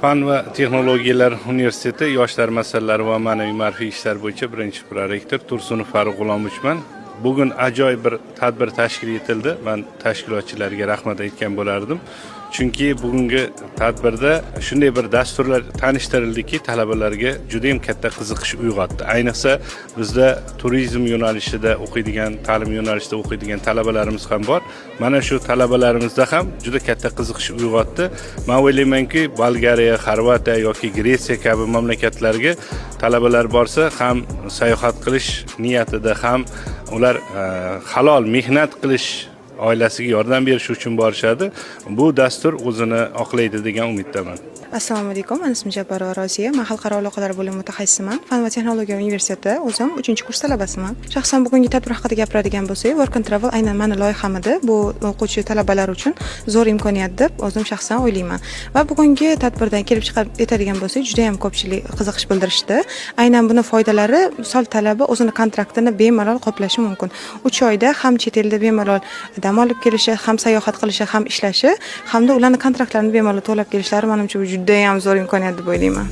Fan va texnologiyalar universiteti yoshlar masalalari va ma'naviy ma'rifiy ishlar bo'yicha birinchi prorektor Tursunov Farruh G'ulomovich. Bugun ajoyib bir tadbir tashkil etildi. Men tashkilotchilarga rahmat aytgan bo'lardim. Chunki bugungi tadbirda shunday bir dasturlar tanishtirildiki, talabalarga juda ham katta qiziqish uyg'otdi. Ayniqsa bizda turizm yo'nalishida o'qiydigan, ta'lim yo'nalishida o'qiydigan talabalarimiz ham bor. Mana shu talabalarimizda ham juda katta qiziqish uyg'otdi. Men o'ylaymanki, Bolgariya, Xorvatiya yoki Gretsiya kabi mamlakatlarga talabalar borsa, ham sayohat qilish niyatida, ham ular halol mehnat qilish, oilasiga yordam berish uchun borishadi. Bu dastur o'zini oqlaydi degan umiddaman. Assalomu alaykum. Men ismim Jabbaro Roziya. Men xalqaro aloqalar bo'limi mutaxassisiman. Fan va texnologiya universiteti, o'zim 3-kurs talabasiman. Shaxsan bugungi tadbir haqida gapiradigan bo'lsak, Work and Travel aynan meni loyiham edi. Bu o'quvchi talabalar uchun zo'r imkoniyat deb o'zim shaxsan o'ylayman. Va bugungi tadbirdan kelib chiqib etadigan bo'lsak, juda ham ko'pchilik qiziqish bildirishdi. Aynan buni foydalari, misol talaba o'zini kontraktini bemalol qoplashi mumkin. 3 oyda ham chet elda bemalol dam olib kelishi, ham sayohat qilishi, ham ishlashi, hamda ularning kontrakklarini bemalol to'lab kelishlari menimcha juda ham zo'r imkoniyat deb o'ylayman.